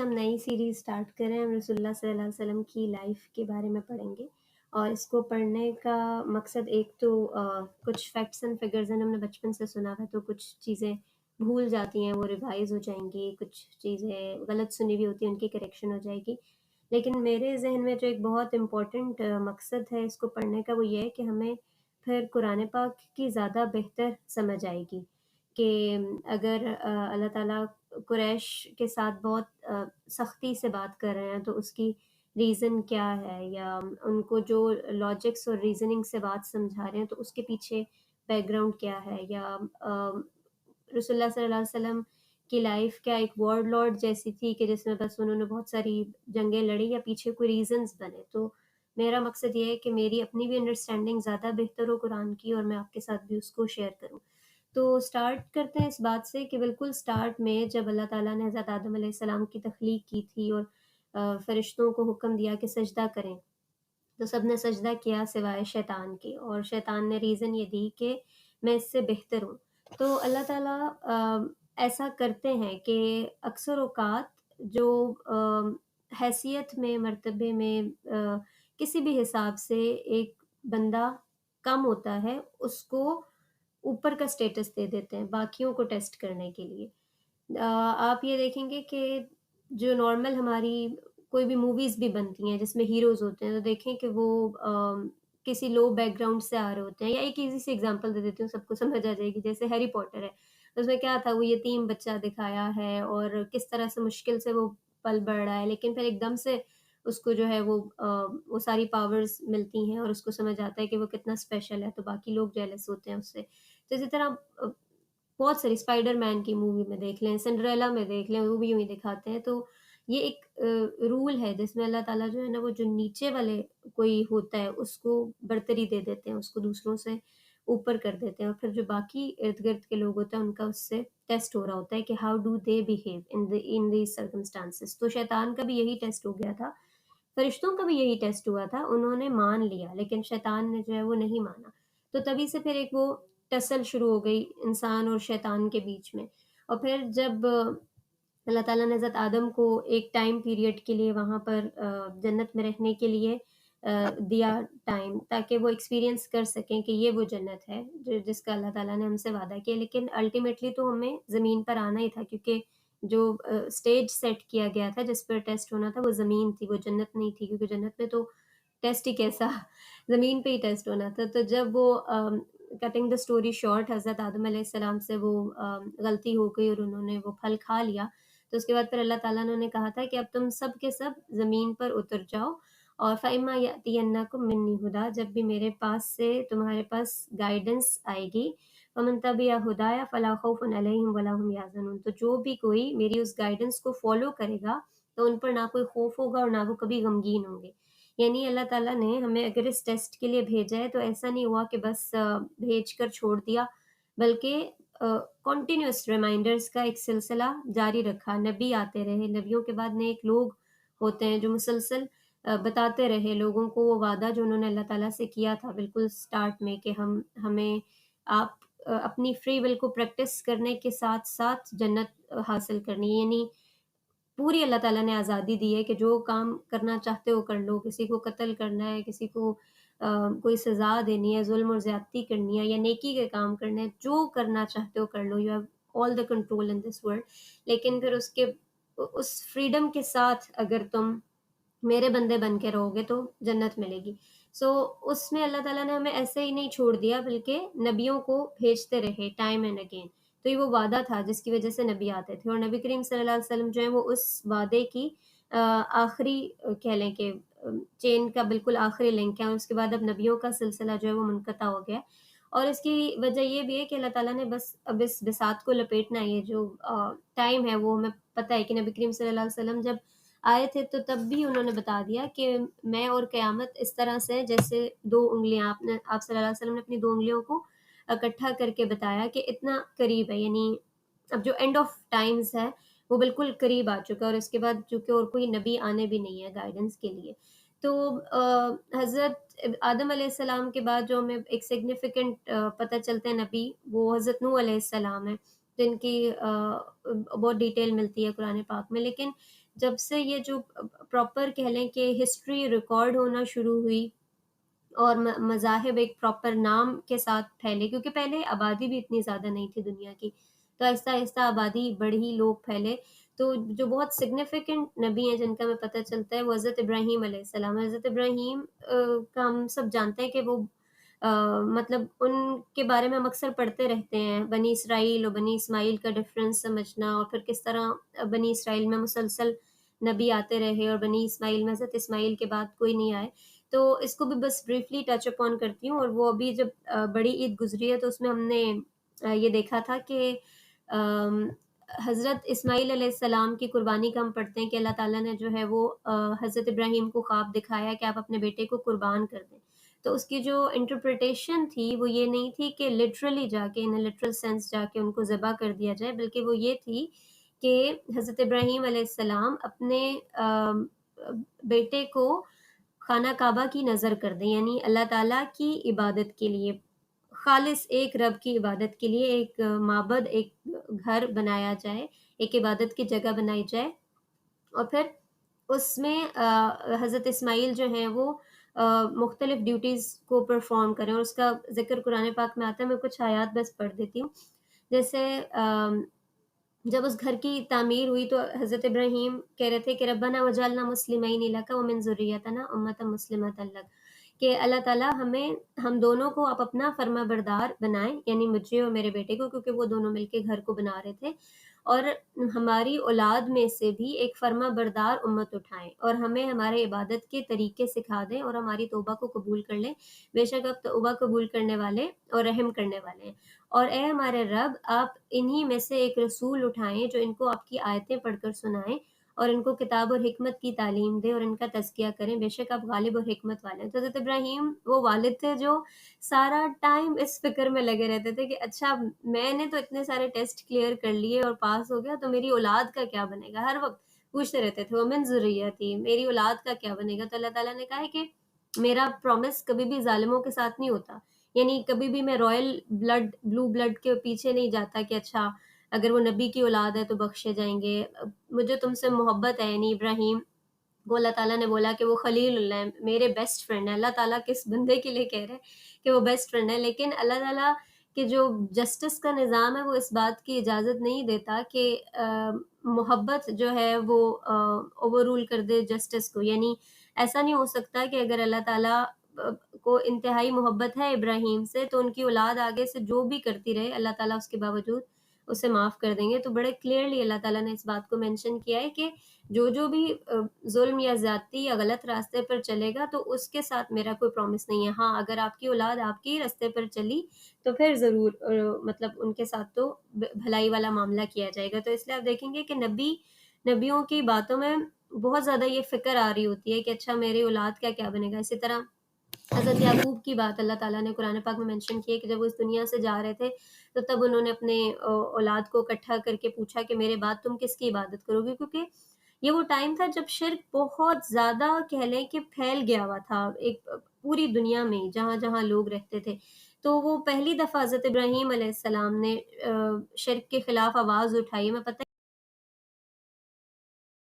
ہم نئی series start کر رہے ہیں، ہم رسول اللہ صلی اللہ علیہ وسلم کی لائف کے بارے میں پڑھیں گے، اور اس کو پڑھنے کا مقصد ایک تو کچھ فیکٹس اینڈ فگرز ہیں ہم نے بچپن سے سنا ہے، تو کچھ چیزیں بھول جاتی ہیں، وہ ریوائز ہو جائیں گی، کچھ چیزیں غلط سنی ہوئی ہوتی ہیں ان کی کریکشن ہو جائے گی. لیکن میرے ذہن میں جو ایک بہت امپورٹنٹ مقصد ہے اس کو پڑھنے کا، وہ یہ ہے کہ ہمیں پھر قرآن پاک کی زیادہ بہتر سمجھ آئے گی کہ اگر اللہ تعالیٰ قریش کے ساتھ بہت سختی سے بات کر رہے ہیں تو اس کی ریزن کیا ہے، یا ان کو جو لاجکس اور ریزننگ سے بات سمجھا رہے ہیں تو اس کے پیچھے بیک گراؤنڈ کیا ہے، یا رسول اللہ صلی اللہ علیہ وسلم کی لائف کیا ایک وارڈ لارڈ جیسی تھی کہ جس میں بس انہوں نے بہت ساری جنگیں لڑی، یا پیچھے کوئی ریزنز بنے. تو میرا مقصد یہ ہے کہ میری اپنی بھی انڈرسٹینڈنگ زیادہ بہتر ہو قرآن کی، اور میں آپ کے ساتھ بھی اس کو شیئر کروں. تو سٹارٹ کرتے ہیں اس بات سے کہ بالکل سٹارٹ میں جب اللہ تعالیٰ نے حضرت آدم علیہ السلام کی تخلیق کی تھی اور فرشتوں کو حکم دیا کہ سجدہ کریں، تو سب نے سجدہ کیا سوائے شیطان کے، اور شیطان نے ریزن یہ دی کہ میں اس سے بہتر ہوں. تو اللہ تعالیٰ ایسا کرتے ہیں کہ اکثر اوقات جو حیثیت میں، مرتبے میں، کسی بھی حساب سے ایک بندہ کم ہوتا ہے، اس کو اوپر کا سٹیٹس دے دیتے ہیں باقیوں کو ٹیسٹ کرنے کے لیے. آپ یہ دیکھیں گے کہ جو نارمل ہماری کوئی بھی موویز بھی بنتی ہیں جس میں ہیروز ہوتے ہیں، تو دیکھیں کہ وہ کسی لو بیک گراؤنڈ سے آ رہے ہوتے ہیں. یا ایک ایزی سی ایگزامپل دے دیتی ہوں، سب کو سمجھ آ جائے گی. جیسے ہیری پوٹر ہے، اس میں کیا تھا، وہ یتیم بچہ دکھایا ہے اور کس طرح سے مشکل سے وہ پل بڑھ رہا ہے، لیکن پھر ایک دم سے اس کو جو ہے وہ ساری پاورز ملتی ہیں اور اس کو سمجھ آتا ہے کہ وہ کتنا اسپیشل ہے، تو باقی لوگ جیلس ہوتے ہیں اس سے. تو اسی طرح بہت ساری اسپائڈر مین کی مووی میں دیکھ لیں، سنڈریلا میں دیکھ لیں، وہ بھی یوں ہی دکھاتے ہیں. تو یہ ایک رول ہے جس میں اللہ تعالیٰ جو ہے نا، وہ جو نیچے والے کوئی ہوتا ہے اس کو برتری دے دیتے ہیں، اس کو دوسروں سے اوپر کر دیتے ہیں، اور پھر جو باقی ارد گرد کے لوگ ہوتے ہیں ان کا اس سے ٹیسٹ ہو رہا ہوتا ہے کہ how do they behave in these circumstances. تو شیطان کا بھی یہی ٹیسٹ ہو گیا تھا، فرشتوں کا بھی یہی ٹیسٹ ہوا تھا. انہوں نے مان لیا لیکن شیطان نے جو ہے وہ نہیں مانا. تو تبھی سے پھر ایک وہ ٹسل شروع ہو گئی انسان اور شیطان کے بیچ میں. اور پھر جب اللہ تعالیٰ نے حضرت آدم کو ایک ٹائم پیریڈ کے لیے وہاں پر جنت میں رہنے کے لیے دیا ٹائم، تاکہ وہ ایکسپیرینس کر سکیں کہ یہ وہ جنت ہے جس کا اللہ تعالیٰ نے ہم سے وعدہ کیا. لیکن الٹیمیٹلی تو ہمیں زمین پر آنا ہی تھا، کیونکہ جو سٹیج سیٹ کیا گیا تھا جس پر ٹیسٹ ہونا تھا وہ زمین تھی، وہ جنت نہیں تھی، کیونکہ جنت میں تو ٹیسٹ ہی کیسا، زمین پہ ہی ٹیسٹ ہونا تھا. تو جب وہ کٹنگ دا اسٹوری شارٹ، حضرت آدم علیہ السلام سے وہ غلطی ہو گئی اور انہوں نے وہ پھل کھا لیا، تو اس کے بعد پھر اللہ تعالیٰ نے انہیں کہا تھا کہ اب تم سب کے سب زمین پر اتر جاؤ، اور فَإِمَّا يَأْتِيَنَّكُم مِّنِّي هُدًى، جب بھی میرے پاس سے تمہارے پاس گائیڈنس آئے گی، فَمَن تَبِعَ هُدَايَ فَلَا خَوْفٌ عَلَيْهِمْ وَلَا هُمْ يَحْزَنُونَ، تو جو بھی کوئی میری اس گائیڈنس کو فالو کرے گا تو ان پر نہ کوئی خوف ہوگا اور نہ وہ کبھی غمگین ہوں گے. یعنی اللہ تعالیٰ نے ہمیں اگر اس ٹیسٹ کے لیے بھیجا ہے تو ایسا نہیں ہوا کہ بس بھیج کر چھوڑ دیا، بلکہ کنٹینیوس ریمائنڈرز کا ایک سلسلہ جاری رکھا. نبی آتے رہے، نبیوں کے بعد نیک لوگ ہوتے ہیں جو مسلسل بتاتے رہے لوگوں کو وہ وعدہ جو انہوں نے اللہ تعالیٰ سے کیا تھا بالکل سٹارٹ میں، کہ ہمیں آپ اپنی فری ول کو پریکٹس کرنے کے ساتھ ساتھ جنت حاصل کرنی ہے. یعنی پوری اللہ تعالیٰ نے آزادی دی ہے کہ جو کام کرنا چاہتے ہو کر لو. کسی کو قتل کرنا ہے، کسی کو کوئی سزا دینی ہے، ظلم اور زیادتی کرنی ہے، یا نیکی کے کام کرنے ہیں، جو کرنا چاہتے ہو کر لو. You have all the control in this world. لیکن پھر اس فریڈم کے ساتھ اگر تم میرے بندے بن کے رہو گے تو جنت ملے گی. سو اس میں اللہ تعالیٰ نے ہمیں ایسے ہی نہیں چھوڑ دیا، بلکہ نبیوں کو بھیجتے رہے ٹائم اینڈ اگین. تو یہ وہ وعدہ تھا جس کی وجہ سے نبی آتے تھے، اور نبی کریم صلی اللہ علیہ وسلم جو ہے وہ اس وعدے کی آخری کہہ لیں کہ چین کا بالکل آخری لنک ہے. اور اس کے بعد اب نبیوں کا سلسلہ جو ہے وہ منقطع ہو گیا. اور اس کی وجہ یہ بھی ہے کہ اللہ تعالیٰ نے بس اب اس بساط کو لپیٹنا ہے. یہ جو ٹائم ہے وہ ہمیں پتہ ہے کہ نبی کریم صلی اللہ علیہ وسلم جب آئے تھے تو تب بھی انہوں نے بتا دیا کہ میں اور قیامت اس طرح سے جیسے دو انگلیاں. آپ صلی اللہ علیہ وسلم نے اپنی دو انگلیوں کو اکٹھا کر کے بتایا کہ اتنا قریب ہے. یعنی اب جو اینڈ آف ٹائمز ہے وہ بالکل قریب آ چکا ہے، اور اس کے بعد چونکہ اور کوئی نبی آنے بھی نہیں ہے گائیڈنس کے لیے. تو حضرت آدم علیہ السلام کے بعد جو ہمیں ایک سگنیفیکنٹ پتہ چلتے ہیں نبی، وہ حضرت نوح علیہ السلام ہے، جن کی بہت ڈیٹیل ملتی ہے قرآن پاک میں. لیکن جب سے یہ جو پراپر کہہ لیں کہ ہسٹری ریکارڈ ہونا شروع ہوئی اور مذاہب ایک پراپر نام کے ساتھ پھیلے، کیونکہ پہلے آبادی بھی اتنی زیادہ نہیں تھی دنیا کی، تو آہستہ آہستہ آبادی بڑھی، لوگ پھیلے، تو جو بہت سگنیفیکنٹ نبی ہیں جن کا ہمیں پتہ چلتا ہے وہ حضرت ابراہیم علیہ السلام۔ حضرت ابراہیم کا ہم سب جانتے ہیں کہ وہ مطلب ان کے بارے میں ہم اکثر پڑھتے رہتے ہیں، بنی اسرائیل اور بنی اسماعیل کا ڈفرینس سمجھنا، اور پھر کس طرح بنی اسرائیل میں مسلسل نبی آتے رہے اور بنی اسماعیل میں حضرت اسماعیل کے بعد کوئی نہیں آئے۔ تو اس کو بھی بس بریفلی ٹچ اپون کرتی ہوں، اور وہ ابھی جب بڑی عید گزری ہے تو اس میں ہم نے یہ دیکھا تھا کہ آم، حضرت اسماعیل علیہ السلام کی قربانی کا ہم پڑھتے ہیں کہ اللہ تعالیٰ نے جو ہے وہ حضرت ابراہیم کو خواب دکھایا کہ آپ اپنے بیٹے کو قربان کر دیں، تو اس کی جو انٹرپریٹیشن تھی وہ یہ نہیں تھی کہ لٹرلی جا کے ان لٹرل سینس جا کے ان کو ذبح کر دیا جائے، بلکہ وہ یہ تھی کہ حضرت ابراہیم علیہ السلام اپنے بیٹے کو خانہ کعبہ کی نظر کر دیں، یعنی اللہ تعالیٰ کی عبادت کے لیے، خالص ایک رب کی عبادت کے لیے ایک معبد، ایک گھر بنایا جائے، ایک عبادت کی جگہ بنائی جائے، اور پھر اس میں حضرت اسماعیل جو ہیں وہ مختلف ڈیوٹیز کو پرفارم کریں، اور اس کا ذکر قرآن پاک میں آتا ہے۔ میں کچھ آیات بس پڑھ دیتی ہوں، جیسے جب اس گھر کی تعمیر ہوئی تو حضرت ابراہیم کہہ رہے تھے کہ ربنا وجعلنا مسلمین لک ومن ذریتنا امۃ مسلمۃ لک، کہ اللہ تعالیٰ ہم دونوں کو آپ اپنا فرما بردار بنائیں، یعنی مجھے اور میرے بیٹے کو، کیونکہ وہ دونوں مل کے گھر کو بنا رہے تھے، اور ہماری اولاد میں سے بھی ایک فرما بردار امت اٹھائیں، اور ہمیں ہمارے عبادت کے طریقے سکھا دیں، اور ہماری توبہ کو قبول کر لیں، بے شک آپ توبہ قبول کرنے والے اور رحم کرنے والے ہیں، اور اے ہمارے رب آپ انہی میں سے ایک رسول اٹھائیں جو ان کو آپ کی آیتیں پڑھ کر سنائیں اور ان کو کتاب اور حکمت کی تعلیم دیں اور ان کا تزکیہ کریں، بے شک آپ غالب اور حکمت والے ہیں۔ تو حضرت ابراہیم وہ والد تھے جو سارا ٹائم اس فکر میں لگے رہتے تھے کہ اچھا میں نے تو اتنے سارے ٹیسٹ کلیئر کر لیے اور پاس ہو گیا، تو میری اولاد کا کیا بنے گا، ہر وقت پوچھتے رہتے تھے، ومن ذریتی، میری اولاد کا کیا بنے گا۔ تو اللہ تعالیٰ نے کہا ہے کہ میرا پرومس کبھی بھی ظالموں کے ساتھ نہیں ہوتا، یعنی کبھی بھی میں رائل بلڈ، بلو بلڈ کے پیچھے نہیں جاتا کہ اچھا اگر وہ نبی کی اولاد ہے تو بخشے جائیں گے، مجھے تم سے محبت ہے، یعنی ابراہیم کو اللہ تعالیٰ نے بولا کہ وہ خلیل اللہ ہے، میرے بیسٹ فرینڈ ہے۔ اللہ تعالیٰ کس بندے کے لیے کہہ رہے ہیں کہ وہ بیسٹ فرینڈ ہے، لیکن اللہ تعالیٰ کہ جو جسٹس کا نظام ہے وہ اس بات کی اجازت نہیں دیتا کہ محبت جو ہے وہ اوور رول کر دے جسٹس کو، یعنی ایسا نہیں ہو سکتا کہ اگر اللہ تعالیٰ کو انتہائی محبت ہے ابراہیم سے تو ان کی اولاد آگے سے جو بھی کرتی رہے اللہ تعالیٰ اس کے باوجود اسے معاف کر دیں گے۔ تو بڑے کلیئرلی اللہ تعالیٰ نے اس بات کو مینشن کیا ہے کہ جو بھی ظلم یا زیادتی یا غلط راستے پر چلے گا تو اس کے ساتھ میرا کوئی پرومس نہیں ہے، ہاں اگر آپ کی اولاد آپ کے ہی راستے پر چلی تو پھر ضرور مطلب ان کے ساتھ تو بھلائی والا معاملہ کیا جائے گا۔ تو اس لیے آپ دیکھیں گے کہ نبیوں کی باتوں میں بہت زیادہ یہ فکر آ رہی ہوتی ہے کہ اچھا میری اولاد کا کیا بنے گا۔ اسی طرح حضرت یعقوب کی بات اللہ تعالیٰ نے قرآن پاک میں مینشن کی ہے کہ جب وہ اس دنیا سے جا رہے تھے تو تب انہوں نے اپنے اولاد کو اکٹھا کر کے پوچھا کہ میرے بعد تم کس کی عبادت کرو گے، کیونکہ یہ وہ ٹائم تھا جب شرک بہت زیادہ کہہ لیں کہ پھیل گیا ہوا تھا ایک پوری دنیا میں جہاں جہاں لوگ رہتے تھے۔ تو وہ پہلی دفعہ حضرت ابراہیم علیہ السلام نے شرک کے خلاف آواز اٹھائی، ہمیں پتہ